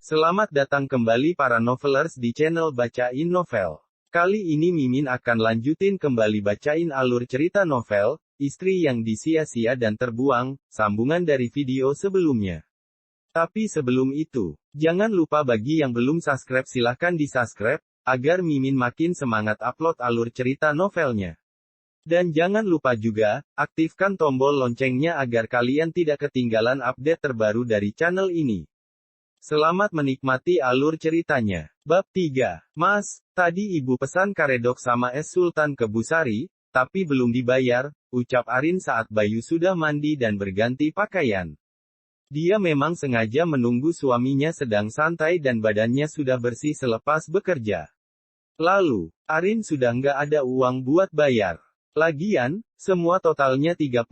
Selamat datang kembali para novelers di channel Bacain Novel. Kali ini Mimin akan lanjutin kembali bacain alur cerita novel, Istri yang Disia-sia dan Terbuang, sambungan dari video sebelumnya. Tapi sebelum itu, jangan lupa bagi yang belum subscribe silahkan di-subscribe, agar Mimin makin semangat upload alur cerita novelnya. Dan jangan lupa juga, aktifkan tombol loncengnya agar kalian tidak ketinggalan update terbaru dari channel ini. Selamat menikmati alur ceritanya. Bab 3. Mas, tadi ibu pesan karedok sama es sultan ke Busari, tapi belum dibayar, ucap Arin saat Bayu sudah mandi dan berganti pakaian. Dia memang sengaja menunggu suaminya sedang santai dan badannya sudah bersih selepas bekerja. Lalu, Arin sudah nggak ada uang buat bayar. Lagian, semua totalnya 35.000,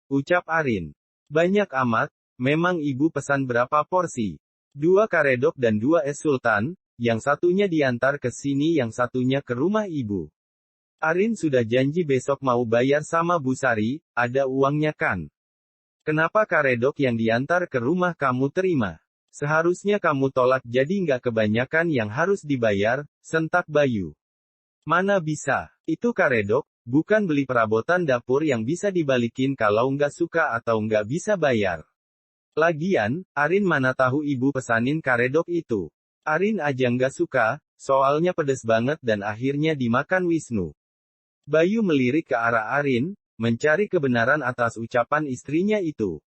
ucap Arin. Banyak amat. Memang ibu pesan berapa porsi? 2 karedok dan 2 es sultan, yang satunya diantar ke sini yang satunya ke rumah ibu. Arin sudah janji besok mau bayar sama Busari, ada uangnya kan? Kenapa karedok yang diantar ke rumah kamu terima? Seharusnya kamu tolak jadi nggak kebanyakan yang harus dibayar, sentak Bayu. Mana bisa, itu karedok, bukan beli perabotan dapur yang bisa dibalikin kalau nggak suka atau nggak bisa bayar. Lagian, Arin mana tahu ibu pesanin karedok itu. Arin aja nggak suka, soalnya pedes banget dan akhirnya dimakan Wisnu. Bayu melirik ke arah Arin, mencari kebenaran atas ucapan istrinya itu.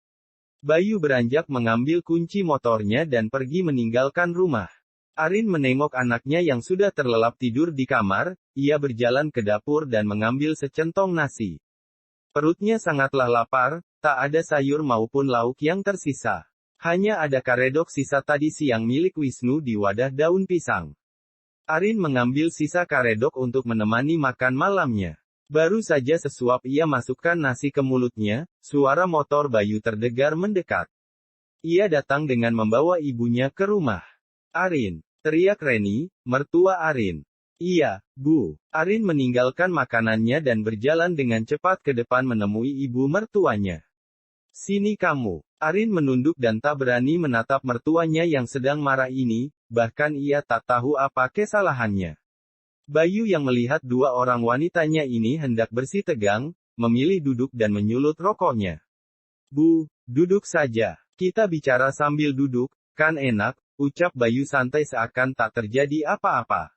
Bayu beranjak mengambil kunci motornya dan pergi meninggalkan rumah. Arin menengok anaknya yang sudah terlelap tidur di kamar, ia berjalan ke dapur dan mengambil secentong nasi. Perutnya sangatlah lapar, tak ada sayur maupun lauk yang tersisa. Hanya ada karedok sisa tadi siang milik Wisnu di wadah daun pisang. Arin mengambil sisa karedok untuk menemani makan malamnya. Baru saja sesuap ia masukkan nasi ke mulutnya, suara motor Bayu terdengar mendekat. Ia datang dengan membawa ibunya ke rumah. Arin, teriak Reni, mertua Arin. Iya, Bu. Arin meninggalkan makanannya dan berjalan dengan cepat ke depan menemui ibu mertuanya. Sini kamu. Arin menunduk dan tak berani menatap mertuanya yang sedang marah ini, bahkan ia tak tahu apa kesalahannya. Bayu yang melihat dua orang wanitanya ini hendak bersih tegang, memilih duduk dan menyulut rokoknya. Bu, duduk saja. Kita bicara sambil duduk, kan enak, ucap Bayu santai seakan tak terjadi apa-apa.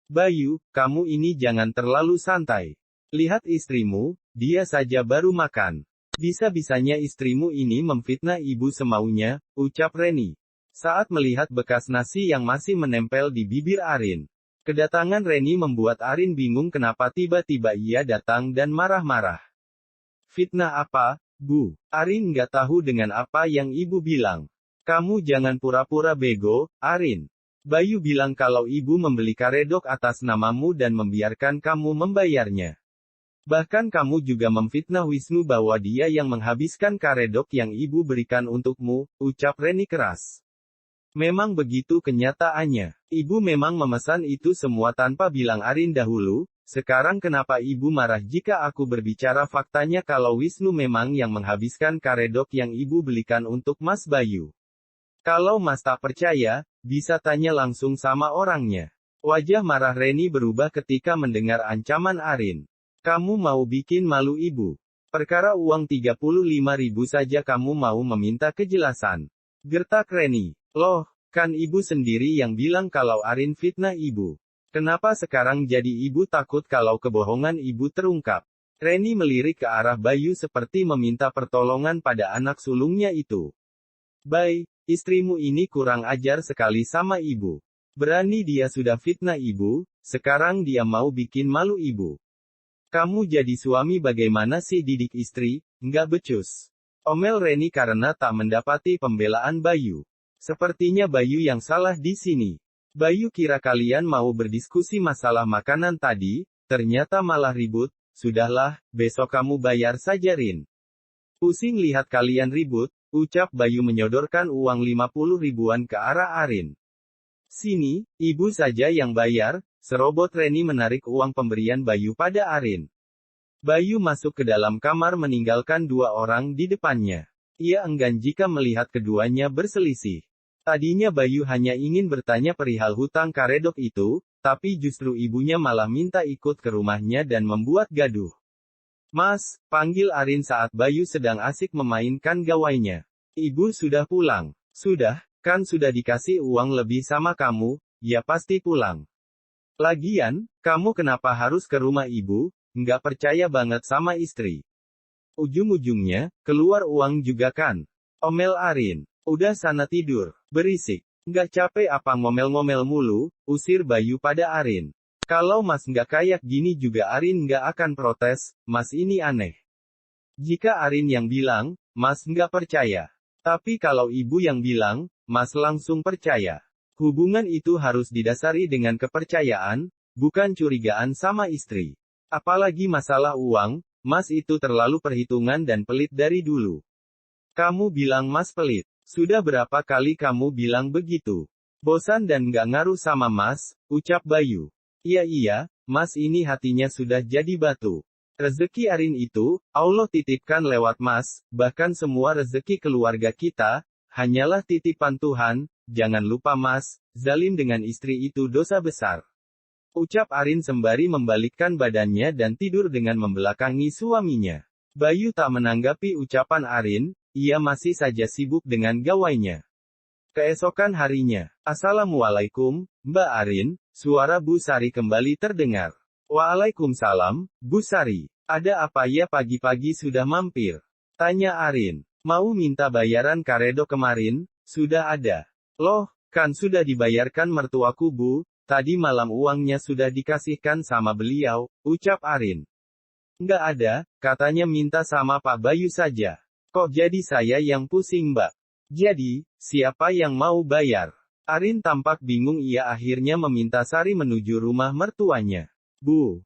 Bayu, kamu ini jangan terlalu santai. Lihat istrimu, dia saja baru makan. Bisa-bisanya istrimu ini memfitnah ibu semaunya, ucap Reni. Saat melihat bekas nasi yang masih menempel di bibir Arin. Kedatangan Reni membuat Arin bingung kenapa tiba-tiba ia datang dan marah-marah. Fitnah apa, Bu? Arin nggak tahu dengan apa yang ibu bilang. Kamu jangan pura-pura bego, Arin. Bayu bilang kalau ibu membeli karedok atas namamu dan membiarkan kamu membayarnya. Bahkan kamu juga memfitnah Wisnu bahwa dia yang menghabiskan karedok yang ibu berikan untukmu, ucap Reni keras. Memang begitu kenyataannya. Ibu memang memesan itu semua tanpa bilang Arin dahulu, sekarang kenapa ibu marah jika aku berbicara faktanya kalau Wisnu memang yang menghabiskan karedok yang ibu belikan untuk Mas Bayu. Kalau Mas tak percaya, bisa tanya langsung sama orangnya. Wajah marah Reni berubah ketika mendengar ancaman Arin. Kamu mau bikin malu ibu. Perkara uang 35.000 saja kamu mau meminta kejelasan. Gertak Reni. Loh, kan ibu sendiri yang bilang kalau Arin fitnah ibu. Kenapa sekarang jadi ibu takut kalau kebohongan ibu terungkap? Reni melirik ke arah Bayu seperti meminta pertolongan pada anak sulungnya itu. Bay, istrimu ini kurang ajar sekali sama ibu. Berani dia sudah fitnah ibu, sekarang dia mau bikin malu ibu. Kamu jadi suami bagaimana sih didik istri, nggak becus. Omel Reni karena tak mendapati pembelaan Bayu. Sepertinya Bayu yang salah di sini. Bayu kira kalian mau berdiskusi masalah makanan tadi, ternyata malah ribut. Sudahlah, besok kamu bayar saja Rin. Pusing lihat kalian ribut, ucap Bayu menyodorkan uang 50 ribuan ke arah Arin. Sini, ibu saja yang bayar, serobot Reni menarik uang pemberian Bayu pada Arin. Bayu masuk ke dalam kamar meninggalkan dua orang di depannya. Ia enggan jika melihat keduanya berselisih. Tadinya Bayu hanya ingin bertanya perihal hutang karedok itu, tapi justru ibunya malah minta ikut ke rumahnya dan membuat gaduh. Mas, panggil Arin saat Bayu sedang asik memainkan gawainya. Ibu sudah pulang. Sudah, kan sudah dikasih uang lebih sama kamu, ya pasti pulang. Lagian, kamu kenapa harus ke rumah ibu, nggak percaya banget sama istri. Ujung-ujungnya, keluar uang juga kan? Omel Arin. Udah sana tidur, berisik. Nggak capek apa ngomel-ngomel mulu, usir Bayu pada Arin. Kalau mas nggak kayak gini juga Arin nggak akan protes, mas ini aneh. Jika Arin yang bilang, mas nggak percaya. Tapi kalau ibu yang bilang, mas langsung percaya. Hubungan itu harus didasari dengan kepercayaan, bukan curigaan sama istri. Apalagi masalah uang, mas itu terlalu perhitungan dan pelit dari dulu. Kamu bilang mas pelit. Sudah berapa kali kamu bilang begitu? Bosan dan nggak ngaruh sama mas, ucap Bayu. Iya, mas ini hatinya sudah jadi batu. Rezeki Arin itu, Allah titipkan lewat mas, bahkan semua rezeki keluarga kita, hanyalah titipan Tuhan, jangan lupa mas, zalim dengan istri itu dosa besar. Ucap Arin sembari membalikkan badannya dan tidur dengan membelakangi suaminya. Bayu tak menanggapi ucapan Arin, ia masih saja sibuk dengan gawainya. Keesokan harinya, Assalamualaikum, Mbak Arin, suara Bu Sari kembali terdengar. Waalaikumsalam, Bu Sari. Ada apa ya pagi-pagi sudah mampir? Tanya Arin. Mau minta bayaran karedok kemarin? Sudah ada. Loh, kan sudah dibayarkan mertuaku Bu, tadi malam uangnya sudah dikasihkan sama beliau, ucap Arin. Nggak ada, katanya minta sama Pak Bayu saja. Kok jadi saya yang pusing Mbak? Jadi, siapa yang mau bayar? Arin tampak bingung ia akhirnya meminta Sari menuju rumah mertuanya. Bu,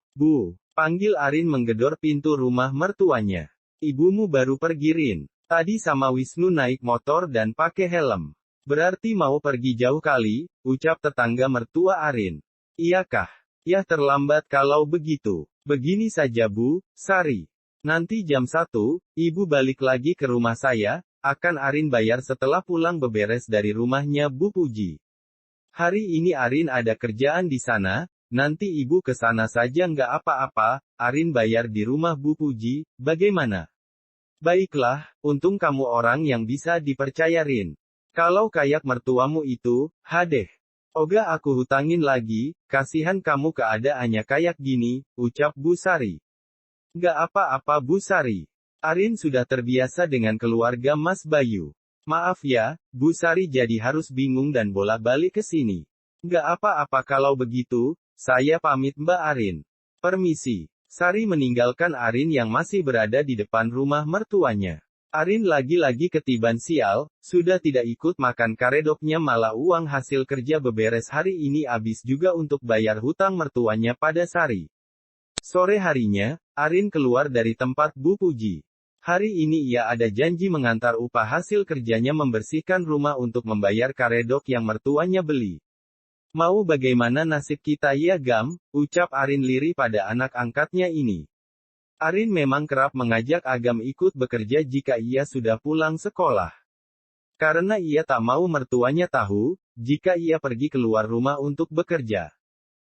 panggil Arin menggedor pintu rumah mertuanya. Ibumu baru pergi Rin. Tadi sama Wisnu naik motor dan pakai helm. Berarti mau pergi jauh kali, ucap tetangga mertua Arin. Iyakah? Ya terlambat kalau begitu. Begini saja Bu, Sari. Nanti jam 1, ibu balik lagi ke rumah saya, akan Arin bayar setelah pulang beberes dari rumahnya Bu Puji. Hari ini Arin ada kerjaan di sana, nanti ibu ke sana saja nggak apa-apa, Arin bayar di rumah Bu Puji, bagaimana? Baiklah, untung kamu orang yang bisa dipercaya Rin. Kalau kayak mertuamu itu, hadeh. Oga aku hutangin lagi, kasihan kamu keadaannya kayak gini, ucap Bu Sari. Nggak apa-apa Bu Sari. Arin sudah terbiasa dengan keluarga Mas Bayu. Maaf ya, Bu Sari jadi harus bingung dan bolak-balik ke sini. Nggak apa-apa kalau begitu, saya pamit Mbak Arin. Permisi. Sari meninggalkan Arin yang masih berada di depan rumah mertuanya. Arin lagi-lagi ketiban sial, sudah tidak ikut makan karedoknya malah uang hasil kerja beberes hari ini habis juga untuk bayar hutang mertuanya pada Sari. Sore harinya, Arin keluar dari tempat Bu Puji. Hari ini ia ada janji mengantar upah hasil kerjanya membersihkan rumah untuk membayar karedok yang mertuanya beli. Mau bagaimana nasib kita ya Gam, ucap Arin lirih pada anak angkatnya ini. Arin memang kerap mengajak Agam ikut bekerja jika ia sudah pulang sekolah. Karena ia tak mau mertuanya tahu, jika ia pergi keluar rumah untuk bekerja.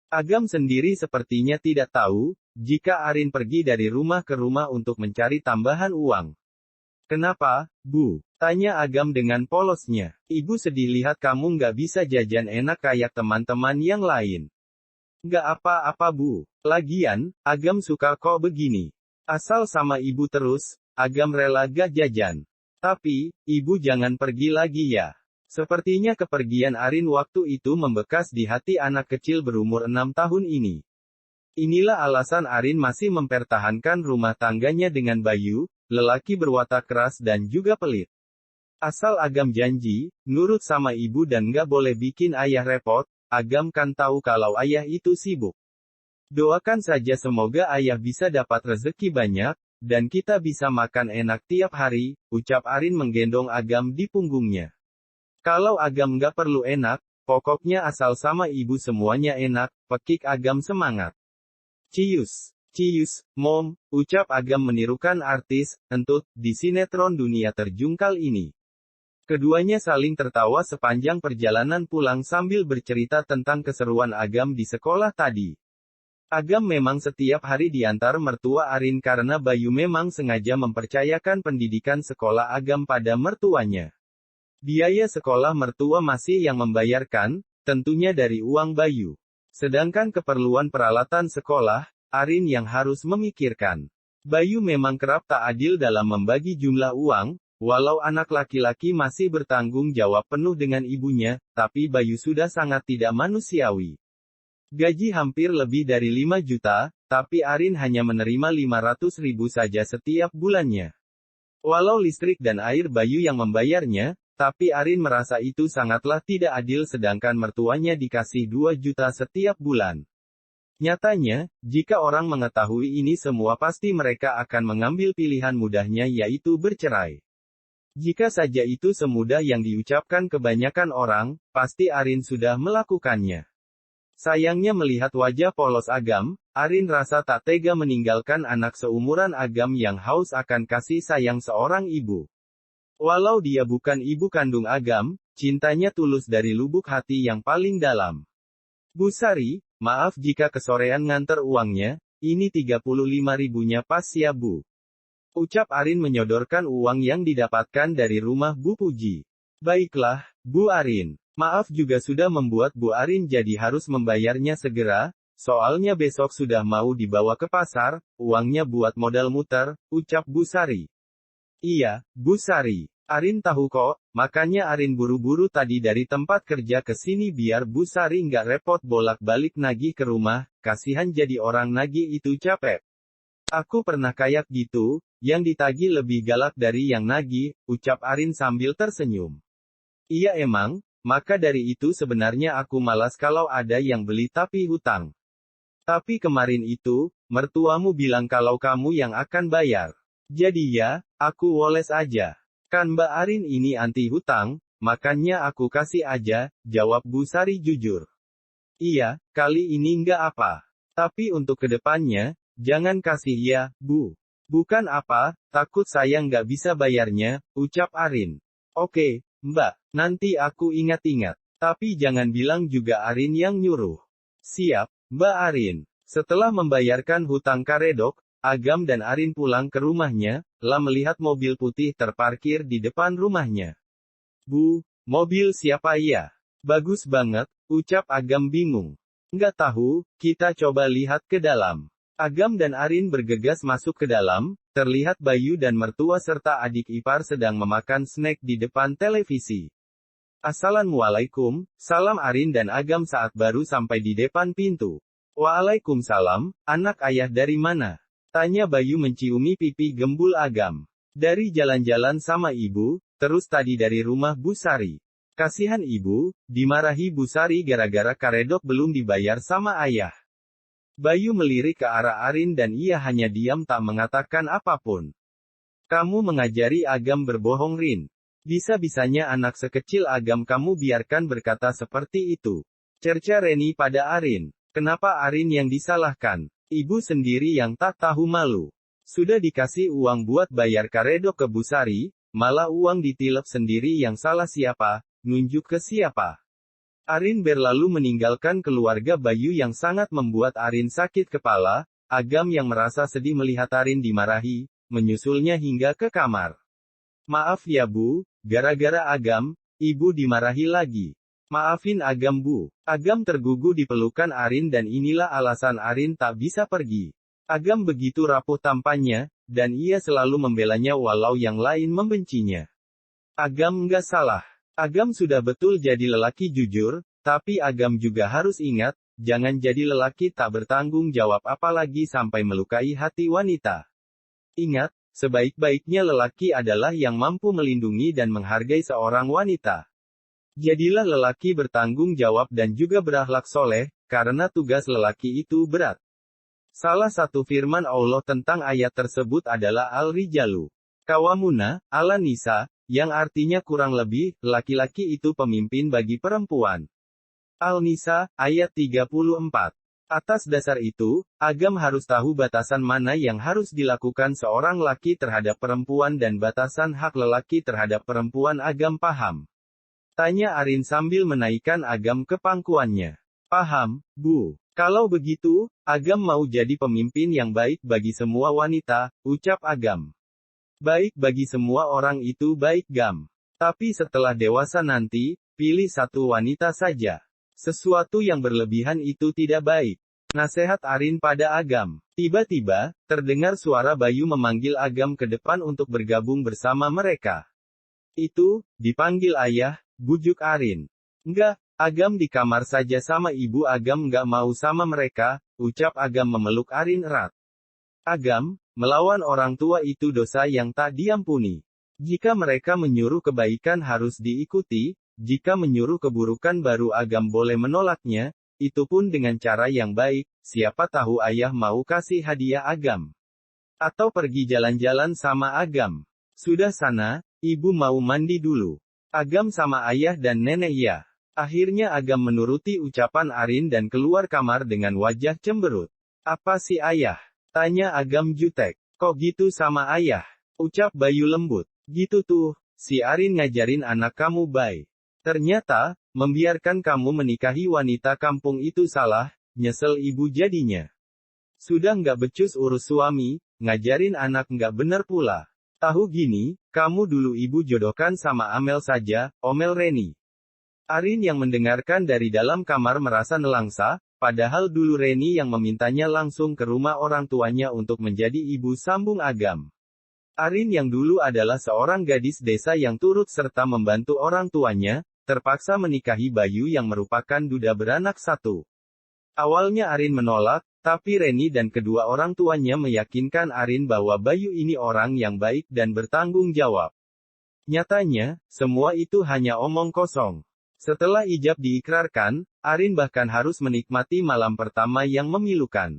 Agam sendiri sepertinya tidak tahu, jika Arin pergi dari rumah ke rumah untuk mencari tambahan uang. Kenapa, Bu? Tanya Agam dengan polosnya. Ibu sedih lihat kamu nggak bisa jajan enak kayak teman-teman yang lain. Nggak apa-apa Bu. Lagian, Agam suka kok begini. Asal sama ibu terus, Agam rela gak jajan. Tapi, ibu jangan pergi lagi ya. Sepertinya kepergian Arin waktu itu membekas di hati anak kecil berumur 6 tahun ini. Inilah alasan Arin masih mempertahankan rumah tangganya dengan Bayu, lelaki berwatak keras dan juga pelit. Asal Agam janji, nurut sama ibu dan gak boleh bikin ayah repot, Agam kan tahu kalau ayah itu sibuk. Doakan saja semoga ayah bisa dapat rezeki banyak, dan kita bisa makan enak tiap hari, ucap Arin menggendong Agam di punggungnya. Kalau Agam gak perlu enak, pokoknya asal sama ibu semuanya enak, pekik Agam semangat. Cius, Mom, ucap Agam menirukan artis, entut, di sinetron Dunia Terjungkal ini. Keduanya saling tertawa sepanjang perjalanan pulang sambil bercerita tentang keseruan Agam di sekolah tadi. Agam memang setiap hari diantar mertua Arin karena Bayu memang sengaja mempercayakan pendidikan sekolah Agam pada mertuanya. Biaya sekolah mertua masih yang membayarkan, tentunya dari uang Bayu. Sedangkan keperluan peralatan sekolah, Arin yang harus memikirkan. Bayu memang kerap tak adil dalam membagi jumlah uang. Walau anak laki-laki masih bertanggung jawab penuh dengan ibunya, tapi Bayu sudah sangat tidak manusiawi. Gaji hampir lebih dari 5 juta, tapi Arin hanya menerima 500 ribu saja setiap bulannya. Walau listrik dan air Bayu yang membayarnya, tapi Arin merasa itu sangatlah tidak adil sedangkan mertuanya dikasih 2 juta setiap bulan. Nyatanya, jika orang mengetahui ini semua pasti mereka akan mengambil pilihan mudahnya yaitu bercerai. Jika saja itu semudah yang diucapkan kebanyakan orang, pasti Arin sudah melakukannya. Sayangnya melihat wajah polos Agam, Arin rasa tak tega meninggalkan anak seumuran Agam yang haus akan kasih sayang seorang ibu. Walau dia bukan ibu kandung Agam, cintanya tulus dari lubuk hati yang paling dalam. Bu Sari, maaf jika kesorean nganter uangnya, ini 35 ribunya pas ya Bu. Ucap Arin menyodorkan uang yang didapatkan dari rumah Bu Puji. Baiklah, Bu Arin. Maaf juga sudah membuat Bu Arin jadi harus membayarnya segera, soalnya besok sudah mau dibawa ke pasar, uangnya buat modal muter, ucap Bu Sari. Iya, Bu Sari. Arin tahu kok, makanya Arin buru-buru tadi dari tempat kerja ke sini biar Bu Sari nggak repot bolak-balik nagih ke rumah, kasihan jadi orang nagih itu capek. Aku pernah kayak gitu, yang ditagih lebih galak dari yang nagih, ucap Arin sambil tersenyum. Iya emang, maka dari itu sebenarnya aku malas kalau ada yang beli tapi hutang. Tapi kemarin itu, mertuamu bilang kalau kamu yang akan bayar. Jadi ya, aku woles aja. Kan Mbak Arin ini anti hutang, makanya aku kasih aja, jawab Bu Sari jujur. Iya, kali ini nggak apa. Tapi untuk kedepannya, jangan kasih ya, Bu. Bukan apa, takut saya nggak bisa bayarnya, ucap Arin. Oke, Mbak, nanti aku ingat-ingat. Tapi jangan bilang juga Arin yang nyuruh. Siap, Mbak Arin. Setelah membayarkan hutang karedok, Agam dan Arin pulang ke rumahnya, lah melihat mobil putih terparkir di depan rumahnya. Bu, mobil siapa ya? Bagus banget, ucap Agam bingung. Nggak tahu, kita coba lihat ke dalam. Agam dan Arin bergegas masuk ke dalam, terlihat Bayu dan mertua serta adik ipar sedang memakan snack di depan televisi. Assalamualaikum, salam Arin dan Agam saat baru sampai di depan pintu. Waalaikumsalam, anak ayah dari mana? Tanya Bayu menciumi pipi gembul Agam. Dari jalan-jalan sama ibu, terus tadi dari rumah Bu Sari. Kasihan ibu, dimarahi Bu Sari gara-gara karedok belum dibayar sama ayah. Bayu melirik ke arah Arin dan ia hanya diam tak mengatakan apapun. Kamu mengajari Agam berbohong Rin. Bisa-bisanya anak sekecil Agam kamu biarkan berkata seperti itu. Cerca Reni pada Arin. Kenapa Arin yang disalahkan? Ibu sendiri yang tak tahu malu. Sudah dikasih uang buat bayar karedok ke Bu Sari, malah uang ditilep sendiri yang salah siapa, nunjuk ke siapa. Arin berlalu meninggalkan keluarga Bayu yang sangat membuat Arin sakit kepala, Agam yang merasa sedih melihat Arin dimarahi, menyusulnya hingga ke kamar. Maaf ya Bu, gara-gara Agam, Ibu dimarahi lagi. Maafin Agam Bu. Agam tergugu di pelukan Arin dan inilah alasan Arin tak bisa pergi. Agam begitu rapuh tampannya, dan ia selalu membelanya walau yang lain membencinya. Agam nggak salah. Agam sudah betul jadi lelaki jujur, tapi Agam juga harus ingat, jangan jadi lelaki tak bertanggung jawab apalagi sampai melukai hati wanita. Ingat, sebaik-baiknya lelaki adalah yang mampu melindungi dan menghargai seorang wanita. Jadilah lelaki bertanggung jawab dan juga berakhlak soleh, karena tugas lelaki itu berat. Salah satu firman Allah tentang ayat tersebut adalah Al-Rijalu Qawwamuna 'alan Nisa, yang artinya kurang lebih, laki-laki itu pemimpin bagi perempuan. Al-Nisa, ayat 34. Atas dasar itu, Agam harus tahu batasan mana yang harus dilakukan seorang laki terhadap perempuan dan batasan hak lelaki terhadap perempuan. Agam paham? Tanya Arin sambil menaikkan Agam ke pangkuannya. Paham, Bu. Kalau begitu, Agam mau jadi pemimpin yang baik bagi semua wanita, ucap Agam. Baik bagi semua orang itu baik Gam. Tapi setelah dewasa nanti, pilih satu wanita saja. Sesuatu yang berlebihan itu tidak baik. Nasihat Arin pada Agam. Tiba-tiba, terdengar suara Bayu memanggil Agam ke depan untuk bergabung bersama mereka. Itu, dipanggil ayah, bujuk Arin. Enggak, Agam di kamar saja sama ibu. Agam enggak mau sama mereka, ucap Agam memeluk Arin erat. Agam, melawan orang tua itu dosa yang tak diampuni. Jika mereka menyuruh kebaikan harus diikuti, jika menyuruh keburukan baru Agam boleh menolaknya, itu pun dengan cara yang baik. Siapa tahu ayah mau kasih hadiah Agam. Atau pergi jalan-jalan sama Agam. Sudah sana, ibu mau mandi dulu. Agam sama ayah dan nenek ya. Akhirnya Agam menuruti ucapan Arin dan keluar kamar dengan wajah cemberut. Apa sih ayah? Tanya Agam jutek. Kok gitu sama ayah? Ucap Bayu lembut. Gitu tuh, si Arin ngajarin anak kamu baik. Ternyata, membiarkan kamu menikahi wanita kampung itu salah, nyesel ibu jadinya. Sudah nggak becus urus suami, ngajarin anak nggak bener pula. Tahu gini, kamu dulu ibu jodohkan sama Amel saja, omel Reni. Arin yang mendengarkan dari dalam kamar merasa nelangsa, padahal dulu Reni yang memintanya langsung ke rumah orang tuanya untuk menjadi ibu, sambung Agam. Arin yang dulu adalah seorang gadis desa yang turut serta membantu orang tuanya, terpaksa menikahi Bayu yang merupakan duda beranak satu. Awalnya Arin menolak, tapi Reni dan kedua orang tuanya meyakinkan Arin bahwa Bayu ini orang yang baik dan bertanggung jawab. Nyatanya, semua itu hanya omong kosong. Setelah ijab diikrarkan, Arin bahkan harus menikmati malam pertama yang memilukan.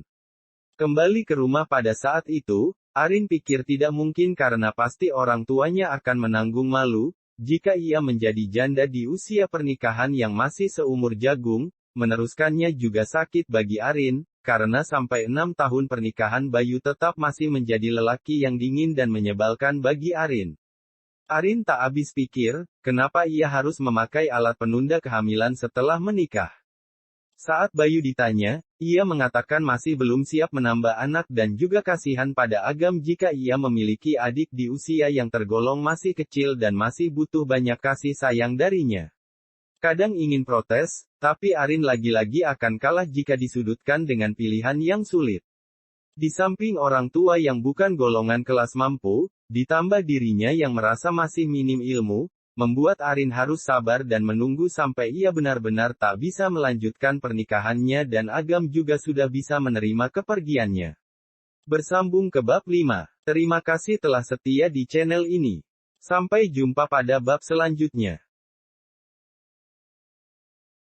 Kembali ke rumah pada saat itu, Arin pikir tidak mungkin karena pasti orang tuanya akan menanggung malu, jika ia menjadi janda di usia pernikahan yang masih seumur jagung. Meneruskannya juga sakit bagi Arin, karena sampai 6 tahun pernikahan Bayu tetap masih menjadi lelaki yang dingin dan menyebalkan bagi Arin. Arin tak habis pikir, kenapa ia harus memakai alat penunda kehamilan setelah menikah. Saat Bayu ditanya, ia mengatakan masih belum siap menambah anak dan juga kasihan pada Agam jika ia memiliki adik di usia yang tergolong masih kecil dan masih butuh banyak kasih sayang darinya. Kadang ingin protes, tapi Arin lagi-lagi akan kalah jika disudutkan dengan pilihan yang sulit. Di samping orang tua yang bukan golongan kelas mampu, ditambah dirinya yang merasa masih minim ilmu, membuat Arin harus sabar dan menunggu sampai ia benar-benar tak bisa melanjutkan pernikahannya dan Agam juga sudah bisa menerima kepergiannya. Bersambung ke bab 5. Terima kasih telah setia di channel ini. Sampai jumpa pada bab selanjutnya.